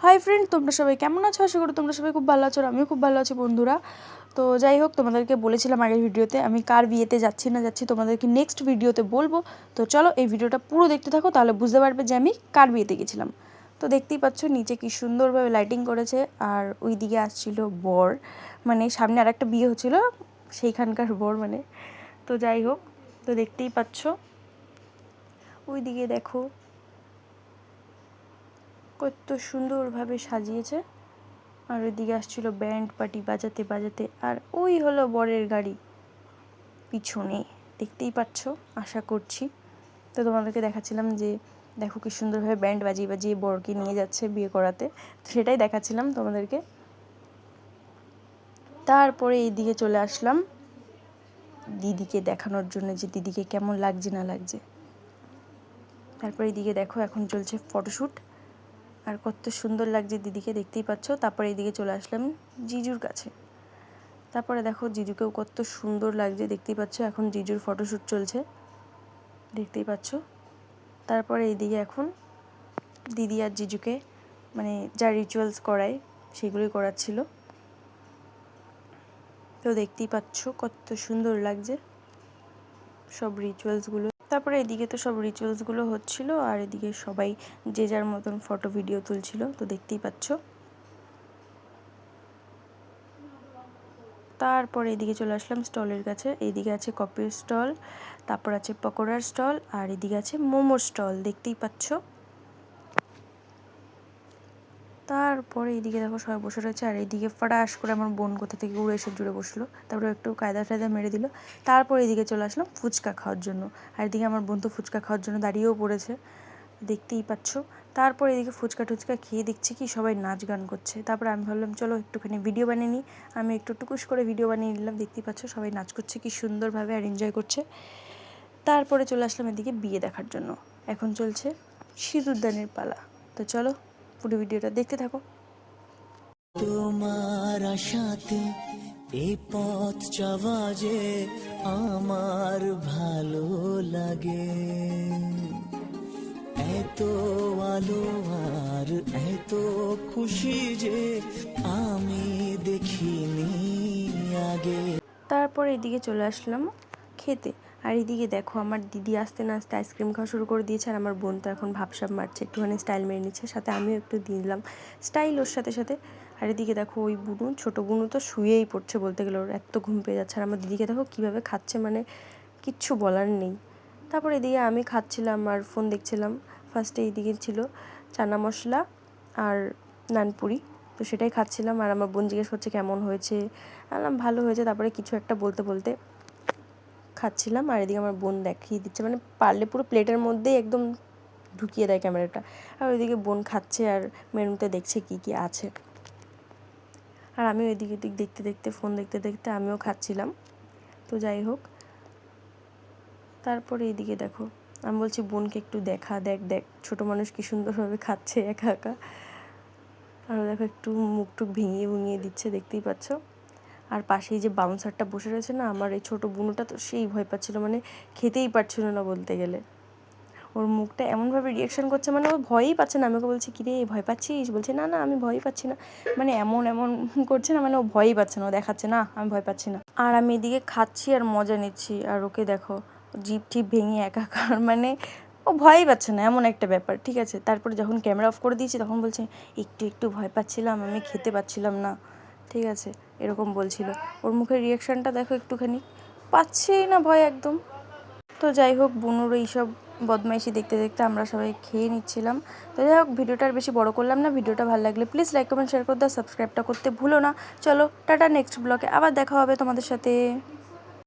Hi friend, তোমরা সবাই কেমন আছো? আশা করি তোমরা সবাই খুব ভালো আছো। আমিও খুব ভালো আছি বন্ধুরা। তো যাই হোক, তোমাদেরকে বলেছিলাম আগের ভিডিওতে আমি কার বিয়েতে যাচ্ছি না যাচ্ছি তোমাদেরকে নেক্সট ভিডিওতে বলবো। তো চলো এই ভিডিওটা পুরো দেখতে থাকো, তাহলে বুঝতে পারবে যে আমি কার বিয়েতে গেছিলাম। তো দেখতেই পাচ্ছ নিচে কি সুন্দরভাবে লাইটিং করেছে, আর ওই দিকে আসছিল বর, মানে সামনে আরেকটা বিয়ে হচ্ছিল সেইখানকার বর মানে। তো যাই হোক, তো দেখতেই পাচ্ছ ওই দিকে দেখো কত সুন্দরভাবে সাজিয়েছে, আর ওইদিকে আসছিল ব্যান্ড পার্টি বাজাতে বাজাতে, আর ওই হলো বরের গাড়ি পিছনে, দেখতেই পাচ্ছ আশা করছি। তো তোমাদেরকে দেখাচ্ছিলাম যে দেখো কি সুন্দরভাবে ব্যান্ড বাজিয়ে বাজিয়ে বরকে নিয়ে যাচ্ছে বিয়ে করাতে, তো সেটাই দেখাচ্ছিলাম তোমাদেরকে। তারপরে এইদিকে চলে আসলাম দিদিকে দেখানোর জন্য যে দিদিকে কেমন লাগছে না লাগছে। তারপরে এইদিকে দেখো এখন চলছে ফটোশ্যুট, আর কত সুন্দর লাগছে দিদিকে, দেখতেই পাচ্ছ। তারপরে এইদিকে চলে আসলাম জিজুর কাছে। তারপরে দেখো জিজুকেও কত সুন্দর লাগছে, দেখতেই পাচ্ছ। এখন জিজুর ফটোশ্যুট চলছে, দেখতেই পাচ্ছ। তারপরে এইদিকে এখন দিদি আর জিজুকে মানে যা রিচুয়ালস করায় সেগুলোই করাচ্ছিল, তো দেখতেই পাচ্ছ কত সুন্দর লাগছে সব রিচুয়ালসগুলো। তারপরে এদিকে তো সব রিচুয়ালসগুলো হচ্ছিল, আর এদিকে সবাই যে যার মতন ফটো ভিডিও তুলছিল, তো দেখতেই পাচ্ছ। তারপরে এদিকে চলে আসলাম স্টলের কাছে। এইদিকে আছে কফির স্টল, তারপর আছে পকোড়ার স্টল, আর এদিকে আছে মোমোর স্টল, দেখতেই পাচ্ছ। তারপরে এইদিকে দেখো সবাই বসে রয়েছে, আর এইদিকে ফটাস করে আমার বোন কোথা থেকে উড়ে এসে জুড়ে বসলো, তারপরে একটু কায়দা টায়দা মেরে দিল। তারপর এইদিকে চলে আসলাম ফুচকা খাওয়ার জন্য, আর এদিকে আমার বোন তো ফুচকা খাওয়ার জন্য দাঁড়িয়েও পড়েছে, দেখতেই পাচ্ছ। তারপর এদিকে ফুচকা টুচকা খেয়ে দেখছি কি সবাই নাচ গান করছে। তারপরে আমি ভাবলাম চলো একটুখানি ভিডিও বানিয়ে নিই। আমি একটু টুকুস করে ভিডিও বানিয়ে নিলাম, দেখতেই পাচ্ছ সবাই নাচ করছে কি সুন্দরভাবে আর এনজয় করছে। তারপরে চলে আসলাম এদিকে বিয়ে দেখার জন্য। এখন চলছে সিঁদুরদানের পালা, তো চলো পুরো ভিডিওটা দেখতে থাকো। তোমার আশাতে এই পথ চলা যে আমার ভালো লাগে, এত আলো আর এত খুশি যে আমি দেখিনি আগে। তারপর এদিকে চলে আসলাম খেতে, আর এদিকে দেখো আমার দিদি আসতে না আসতে আইসক্রিম খাওয়া শুরু করে দিয়েছে, আর আমার বোন তো এখন ভাবসাব মারছে, একটুখানি স্টাইল মেরে নিচ্ছে, সাথে আমিও একটু দিয়ে দিলাম স্টাইল ওর সাথে সাথে। আর এদিকে দেখো ওই বুনু, ছোটো বুনু তো শুয়েই পড়ছে বলতে গেলে, ওর এত ঘুম পেয়ে যাচ্ছে। আর আমার দিদিকে দেখো কীভাবে খাচ্ছে, মানে কিচ্ছু বলার নেই। তারপর এদিকে আমি খাচ্ছিলাম আর ফোন দেখছিলাম। ফার্স্টে এইদিকে ছিল চানা মশলা আর নানপুরি, তো সেটাই খাচ্ছিলাম। আর আমার বোন জিজ্ঞেস করছে কেমন হয়েছে, বললাম ভালো হয়েছে। তারপরে কিছু একটা বলতে বলতে খাচ্ছিলাম, আর এদিকে আমার বোন দেখিয়ে দিচ্ছে, মানে পারলে পুরো প্লেটের মধ্যেই একদম ঢুকিয়ে দেয় ক্যামেরাটা। আর ওইদিকে বোন খাচ্ছে আর মেনুতে দেখছে কী কী আছে, আর আমি ওইদিকে দিক দেখতে দেখতে ফোন দেখতে দেখতে আমিও খাচ্ছিলাম। তো যাই হোক, তারপরে এইদিকে দেখো আমি বলছি বোনকে একটু দেখা, দেখ দেখ ছোটো মানুষ কী সুন্দরভাবে খাচ্ছে একা একা। আর দেখো একটু মুখ টুক ভেঙিয়ে ভেঙিয়ে দিচ্ছে, দেখতেই পাচ্ছ। আর পাশেই যে বাউন্সারটা বসে রয়েছে না, আমার এই ছোটো বুনুটা, তো সেই ভয় পাচ্ছিলো, মানে খেতেই পারছিল না বলতে গেলে। ওর মুখটা এমনভাবে রিয়াকশান করছে, মানে ও ভয়ই পাচ্ছে না। আমাকে বলছে কিরে ভয় পাচ্ছিস, বলছে না না আমি ভয়ই পাচ্ছি না, মানে এমন এমন করছে না, মানে ও ভয়ই পাচ্ছে না, ও দেখাচ্ছে না আমি ভয় পাচ্ছি না। আর আমি এদিকে খাচ্ছি আর মজা নিচ্ছি, আর ওকে দেখো জিভ টিপ ভেঙে একাকার, মানে ও ভয়ই পাচ্ছে না, এমন একটা ব্যাপার। ঠিক আছে, তারপরে যখন ক্যামেরা অফ করে দিয়েছি তখন বলছে একটু একটু ভয় পাচ্ছিলাম, আমি খেতে পাচ্ছিলাম না, ঠিক আছে এরকম বলছিল। ওর মুখের রিয়াকশানটা দেখো একটুখানি, পাচ্ছেই না ভয় একদম। তো যাই হোক, বুনুর এইসব বদমাইশি দেখতে দেখতে আমরা সবাই খেয়ে নিচ্ছিলাম। তো যাই হোক, ভিডিওটা আর বেশি বড় করলাম না। ভিডিওটা ভালো লাগলে প্লিজ লাইক কমেন্ট শেয়ার করে দাও, সাবস্ক্রাইবটা করতে ভুলো না। চলো টাটা, নেক্সট ব্লগে আবার দেখা হবে তোমাদের সাথে।